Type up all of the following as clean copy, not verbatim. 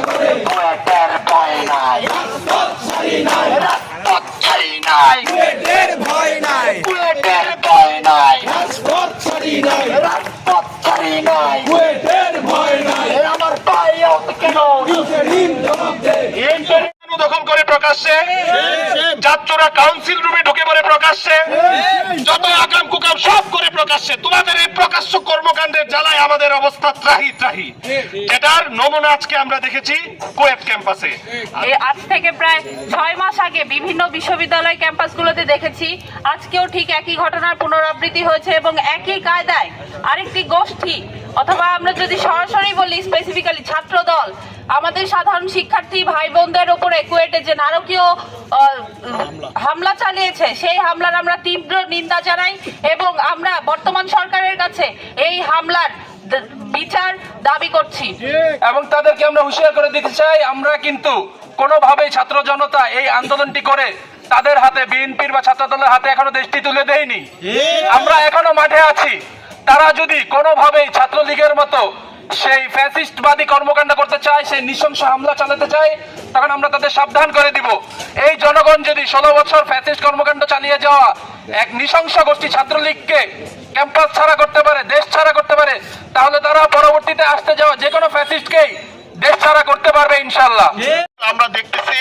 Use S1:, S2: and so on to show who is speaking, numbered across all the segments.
S1: কুয়েটের ভয় নাই, রাজপথ ছাড়ি নাই,
S2: কুয়েটের ভয় নাই,
S1: কুয়েটের ভয় নাই,
S2: রাজপথ ছাড়ি নাই,
S1: রাজপথ ছাড়ি নাই,
S2: কুয়েটের ভয় নাই।
S1: আমার ভাই কেন
S2: ইন্টারিম জবাব দে।
S3: দখল করে প্রকাশ্যে, ছাত্ররা কাউন্সিল রুমে ঢুকে পড়ে প্রকাশ্যে, যত আকাম কুকাম সব করে প্রকাশ্যে। তোমাদের এই প্রকাশ্য কর্মকাণ্ডের জ্বালায় আমাদের অবস্থা ত্রাহি ত্রাহি, যেটার নমুনা আজকে আমরা দেখেছি কুয়েট ক্যাম্পাসে।
S4: আজ থেকে প্রায় 6 মাস আগে বিভিন্ন বিশ্ববিদ্যালয় ক্যাম্পাসগুলোতে দেখেছি, আজকেও ঠিক একই ঘটনার পুনরাবৃত্তি হয়েছে এবং একই কায়দায় আরেকটি গোষ্ঠী, অথবা আমরা যদি সরাসরি বলি স্পেসিফিক্যালি ছাত্র দল, আমাদের সাধারণ শিক্ষার্থী ভাই বোনদের উপরে কুয়েটে যে নারকীয় হামলা চালিয়েছে, সেই হামলার আমরা তীব্র নিন্দা জানাই এবং আমরা বর্তমান সরকারের কাছে এই হামলার বিচার দাবি করছি।
S3: এবং তাদেরকে আমরা হুঁশিয়ার করে দিতে চাই, আমরা কিন্তু কোনোভাবেই ছাত্র জনতা এই আন্দোলনটি করে তাদের হাতে, বিএনপির বা ছাত্র দলের হাতে এখনো দেশটি তুলে দেয়নি। আমরা এখনো মাঠে আছি। তারা যদি কোনোভাবেই ছাত্রলীগের মতো সেই ফ্যাসিস্টবাদী কর্মকাণ্ড করতে চায়, সেই নৃশংস হামলা চালাতে চায়, তখন আমরা তাদের সাবধান করে দিব। এই জনগণ যদি 16 বছর ফ্যাসিস্ট কর্মকাণ্ড চালিয়ে যাওয়া এক নৃশংস গোষ্ঠী ছাত্রলীগকে ক্যাম্পাস ছাড়া করতে পারে, দেশ ছাড়া করতে পারে, তাহলে তারা পরবর্তীতে আসতে যাওয়া যে কোনো ফ্যাসিস্টকেই দেশ ছাড়া করতে পারবে ইনশাল্লাহ। আমরা দেখতেছি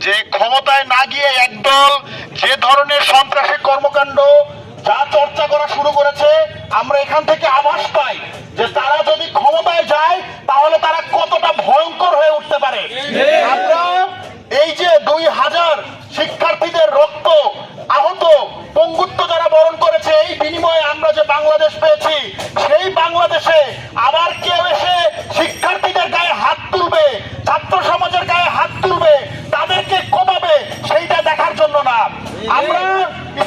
S3: যে ক্ষমতায় না গিয়ে একদল যে ধরনের সন্ত্রাসী কর্মকাণ্ড যা চর্চা করা শুরু করেছে, আমরা এখান থেকে আভাস পাই যে তারা যদি ক্ষমতায় যায় তাহলে তারা কতটা ভয়ঙ্কর হয়ে উঠতে পারে। আমরা এই যে 2000 শিক্ষার্থীদের রক্ত, আহত, পঙ্গুত্ব যারা বরণ করেছে, এই বিনিময়ে আমরা যে বাংলাদেশ পেয়েছি, সেই বাংলাদেশে আবার কেউ এসে শিক্ষার্থীদের গায়ে হাত তুলবে, ছাত্র সমাজের গায়ে হাত তুলবে, তাদেরকে কমাবে, সেইটা দেখার জন্য না। আমরা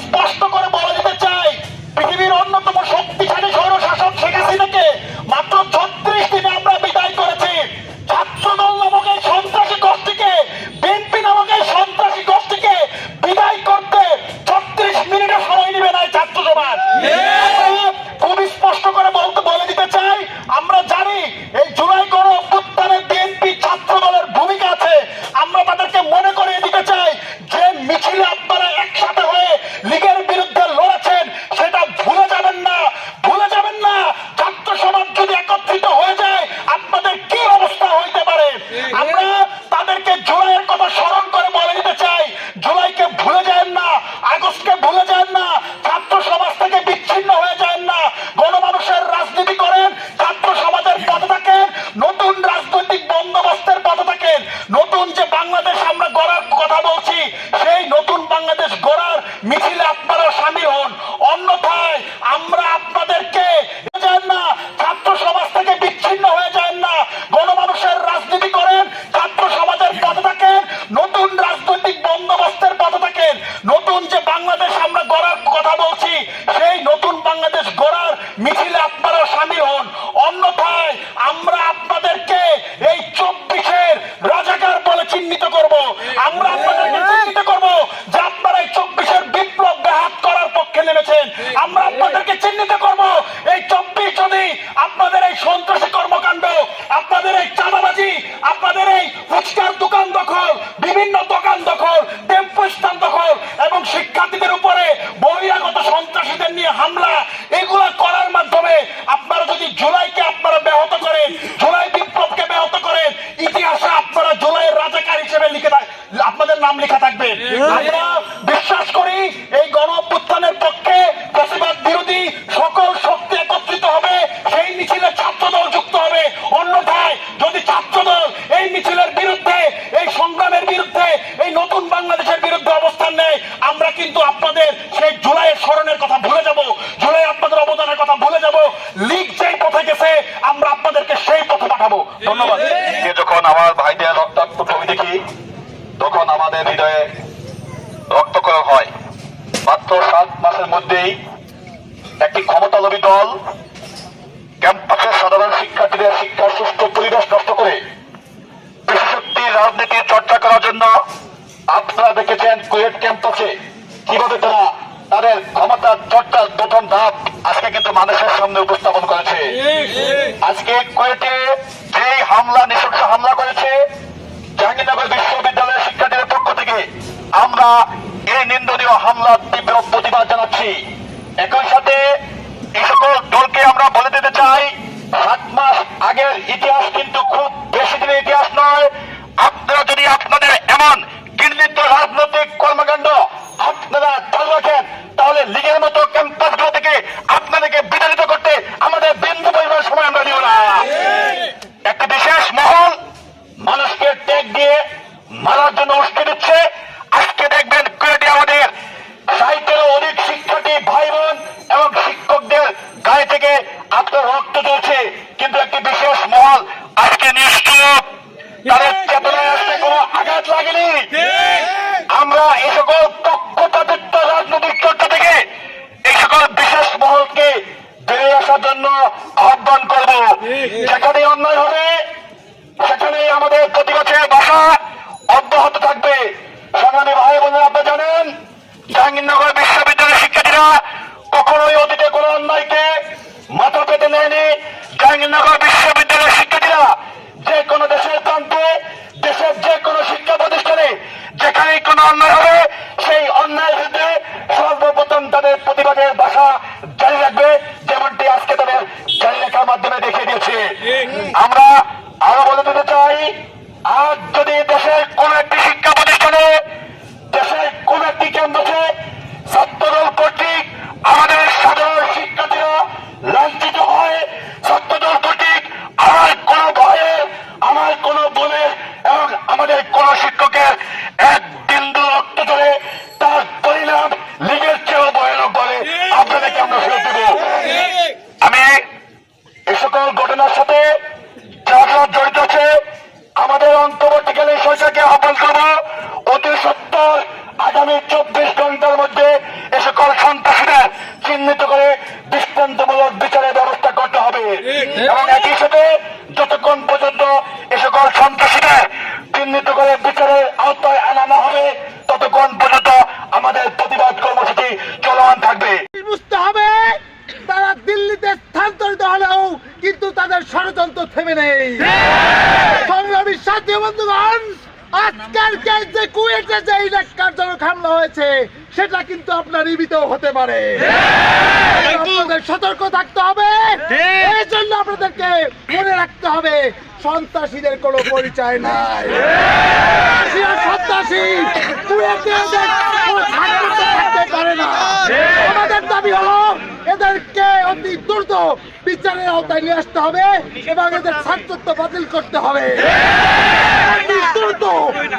S3: স্পষ্ট করে বলে দিতে চাই, পৃথিবীর অন্যতম শক্তিশালী স্বৈরশাসক শেখ হাসিনাকে মাত্র 36 দিনে আমরা বিদায় করেছি। ছাত্রদল নামক এই সন্ত্রাসী গোষ্ঠীকে, বিএনপি নামক এই সন্ত্রাসী গোষ্ঠীকে বিদায় করতে 36 মিনিটও সময় নেবে না ছাত্র সমাজ। খুব স্পষ্ট করে বলে দিতে চাই, আমরা জানি এই জুলাই গণ অভ্যুত্থানে বিএনপি ছাত্র দলের ভূমিকা আছে। আমরা তাদেরকে মনে করিয়ে দিতে চাই যে মিছিলে আপনারা একসাথে হয়ে লীগের বিরুদ্ধে লড়েছেন, সেটা ভুলে যাবেন না, ভুলে যাবেন না। ছাত্র সমাজ যদি একত্রিত হয়ে যায় আপনাদের কি অবস্থা হইতে পারে। আমরা তাদেরকে জুলাইয়ের কথা স্মরণ করে বলে দিতে চাই, জুলাইকে ভুলে যায় না, আগস্টকে ভুলে যায় না, ছাত্র সমাজ থেকে বিচ্ছিন্ন হয়ে যায় না, গণমানুষের রাজনীতি করেন, ছাত্র সমাজের পথে থাকেন, নতুন রাজনৈতিক বন্দোবস্তের পথে থাকেন। নতুন যে বাংলাদেশ আমরা গড়ার কথা বলছি, সেই নতুন বাংলাদেশ গড়ার মিছিলে আপনারা সামিল হন। অন্যথায় আমরা আপনাদেরকে যায় না, ছাত্র সমাজ থেকে বিচ্ছিন্ন হয়ে যায় না, গণমানুষের রাজনীতি করেন, ছাত্র সমাজের পথে থাকেন, নতুন রাজনৈতিক বন্দোবস্তের পথে থাকেন। নতুন যে বাংলাদেশ আমরা গড়ার কথা বলছি, সেই নতুন বাংলাদেশ গড়ার মিছিলে আপনারা সামিল হন। অন্যথায় আমরা আপনাদেরকে এই 24-এর রাজাকার বলে চিহ্নিত করব। আমরা আপনাদেরকে চিহ্নিত করব যে আপনারা এই 24-এর বিপ্লব ব্যাহত করার পক্ষে নেমেছেন। আমরা আপনাদেরকে চিহ্নিত করব এই 24 যদি আপনাদের এই সন্ত্রাসী কর্মকাণ্ড, আপনাদের এই চাঁদাবাজি, আপনাদের এই ফুচকার দোকান দখল, বিভিন্ন দোকান দখল, টেম্পো স্থান দখল এবং শিক্ষার্থীদের উপরে বহিরাগত সন্ত্রাসীদের নিয়ে হামলা, এগুলা করার মাধ্যমে আপনারা যদি জুলাইকে আপনারা ব্যাহত করেন, জুলাই বিপ্লবকে ব্যাহত করেন, ইতিহাসে আপনারা জুলাইয়ের রাজাকার হিসেবে আপনাদের নাম লেখা থাকবে। আমরা বিশ্বাস করি এই গণ অভ্যুত্থানের পক্ষে ফ্যাসিবাদ বিরোধী সকল শক্তি একত্রিত হবে, সেই মিছিলে ছাত্রদল যুক্ত হবে। অন্যথায় যদি ছাত্রদল এই মিছিলের বিরুদ্ধে, এই সংগ্রামের বিরুদ্ধে, এই নতুন বাংলাদেশের বিরুদ্ধে অবস্থান নেয়, আমরা কিন্তু আপনাদের সেই জুলাইয়ের স্মরণের কথা ভুলে যাব, জুলাই আপনাদের অবদানের কথা ভুলে যাব। লীগ যেই পথে গেছে আমরা আপনাদেরকে সেই পথে পাঠাবো। ধন্যবাদ। যখন আমার ভাইদের রক্তাক্ত ছবি দেখি, তখন আমাদের হৃদয়ে রক্তক্ষরণ হয়। মাত্র 7 মাসের মধ্যেই একটি ক্ষমতালোভী দল ক্যাম্পাসের সাধারণ শিক্ষার্থীদের শিক্ষার সুষ্ঠু পরিবেশ নষ্ট করে পেশাশক্তির রাজনীতির চর্চা করার জন্য আপনারা দেখেছেন কুয়েট ক্যাম্পাসে কিভাবে তারা তাদের ক্ষমতার চর্চার প্রথম ধাপ আজকে কিন্তু মানুষের সামনে উপস্থাপন করেছে। আজকে কুয়েটে যেই
S5: হামলা, নৃশংস হামলা করেছে জাহাঙ্গীরনগর বিশ্ববিদ্যালয়ের শিক্ষার্থীদের পক্ষ থেকে আমরা এই নিন্দনীয় হামলার তীব্র প্রতিবাদ জানাচ্ছি। একই সাথে এই সকল দলকে আমরা বলে দিতে চাই, 7 মাস আগের ইতিহাস কিন্তু খুব বেশি দিনের ইতিহাস নয়। আপনারা যদি আপনাদের এমন ঘৃণিত রাজনৈতিক কর্মকাণ্ড আপনারা চালু রাখেন, তাহলে লীগের মতো ক্যাম্পাসগুলো থেকে আপনাদেরকে বিতাড়িত করতে আমাদের বিন্দু পরিমাণ সময় আমরা দিব না। একটি বিশেষ মহল মানুষকে ট্যাগ দিয়ে মারার জন্য উস্কে দিচ্ছে। আজকে দেখবেন কুয়েটে আমাদের 60-এরও অধিক শিক্ষার্থী ভাই বোন এবং শিক্ষকদের গায়ে থেকে আপনার রক্ত চলছে, কিন্তু একটি বিশেষ মহল আজকে নিশ্চুপ, তাদের চেতনায় আসতে কোনো আঘাত লাগেনি। আমরা এই সকল পক্ষপাতিত্ব রাজনৈতিক চর্চা থেকে এই সকল বিশেষ মহলকে বেরিয়ে আসার জন্য আহ্বান করব। যেখানে অন্যায় হবে সেখানেই আমাদের প্রতিবাদের ভাষা অব্যাহত থাকবে। সংগ্রামী ভাই বোনেরা, আপনারা জানেন জাহাঙ্গীরনগর বিশ্ববিদ্যালয়ের শিক্ষার্থীরা কখনোই অতীতে কোনো অন্যায়কে মাথা পেতে নেয়নি। জাহাঙ্গীরনগর বিশ্ববিদ্যালয়ের শিক্ষার্থীরা যে কোনো দেশের প্রান্তে, দেশের যে কোনো শিক্ষা প্রতিষ্ঠানে যেখানেই কোনো অন্যায় হবে সেই অন্যায়ের বিরুদ্ধে সর্বপ্রথম তাদের প্রতিবাদের ভাষা জারি রাখবে, যেমনটি আজকে তাদের জারি রাখার মাধ্যমে দেখিয়ে দিয়েছে। আমরা আরো বলে দিতে চাই, আজ যদি দেশের কোন একটি শিক্ষা প্রতিষ্ঠানে, দেশের কোন একটি কেন্দ্রে ছাত্রদল কর্তৃক আমাদের সাধারণ শিক্ষার্থীরা লাঞ্ছিত হয়, ছাত্রদল কর্তৃক আমার কোন ভাইয়ের, আমার কোন বোনের এবং আমাদের কোন শিক্ষকের এক বিন্দু রক্ত চলে, তার পরিণাম লীগের চেয়েও ভয়ানক বলে আপনাদেরকে আমরা ফেরত দেব। আমি এই সকল ঘটনার সাথে যারা জড়িত আছে আমাদের অন্তর্বর্তীকালীন সরকারকে আহ্বান করব, অতি সত্বর আগামী 24 ঘন্টার মধ্যে এ সকল সন্ত্রাসীদের চিহ্নিত করে দৃষ্টান্তমূলক বিচারের ব্যবস্থা করতে হবে এবং একই সাথে যতক্ষণ পর্যন্ত এ সকল সন্ত্রাসীদের চিহ্নিত করে বিচারের আওতায় আনা না হবে ততক্ষণ পর্যন্ত আমাদের প্রতিবাদ কর্মসূচি চলমান থাকবে।
S6: বুঝতে হবে তারা দিল্লিতে স্থানান্তরিত হলেও কিন্তু তাদের ষড়যন্ত্র থেমে নেই। সংগ্রামী সাথী বন্ধুগণ, আজকের যে কুয়েটে যে ইলেকট্রনিক হামলা হয়েছে সেটা কিন্তু আপনার নিবিত হতে পারে। আপনাদের সতর্ক থাকতে হবে। এই জন্য আপনাদেরকে মনে রাখতে হবে সন্ত্রাসীদের কোনো পরিচয় নাই। সন্ত্রাসী কুয়েটে থাকতে পারে না। আমাদের দাবি হলো এদেরকে অতি দ্রুত বিচারের আওতায় নিয়ে আসতে হবে এবং এদের ছাত্রত্ব বাতিল করতে হবে। দ্রুত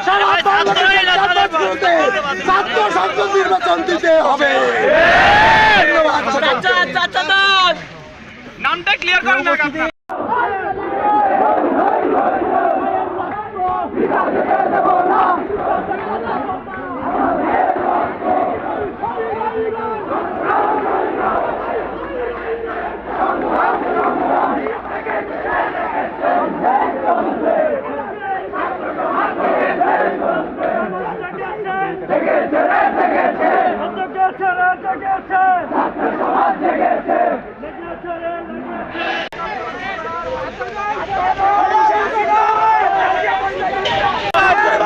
S6: সারা বাংলাদেশের ক্যাম্পাসগুলোতে ছাত্র সংসদ নির্বাচন দিতে হবে।
S3: নামটা ক্লিয়ার করেন না।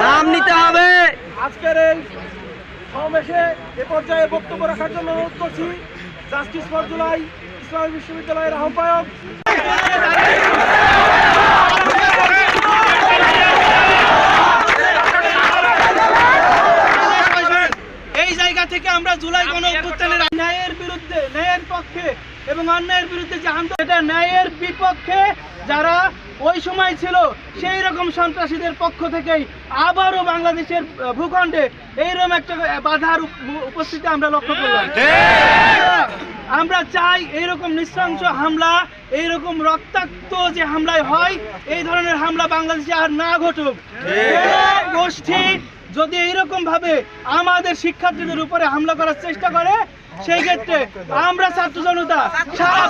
S7: নাম নিতে হবে।
S8: আজকের এই সমাবেশে এ পর্যায়ে বক্তব্য রাখার জন্য অনুরোধ করছি জাস্টিস ফর জুলাই ইসলামী বিশ্ববিদ্যালয়ের আহ্বায়ক। এই জায়গা থেকে আমরা জুলাই গণঅভ্যুত্থানের ন্যায়ের বিরুদ্ধে, ন্যায়ের পক্ষে এবং অন্যায়ের বিরুদ্ধে যে আন্দোলন, এটা ন্যায়ের বিপক্ষে যারা ওই সময় ছিল সেই রকম সন্ত্রাসীদের পক্ষ থেকেই আবারও বাংলাদেশের ভূখণ্ডে এইরকম একটা বাধার উপস্থিতি আমরা লক্ষ্য করলাম। আমরা চাই এইরকম নৃশংস হামলা, এইরকম রক্তাক্ত যে হামলায় হয়, এই ধরনের হামলা বাংলাদেশে আর না ঘটুক। গোষ্ঠী যদি এইরকম ভাবে আমাদের শিক্ষার্থীদের উপরে হামলা করার চেষ্টা করে, সেই ক্ষেত্রে আমরা ছাত্র জনতা সারা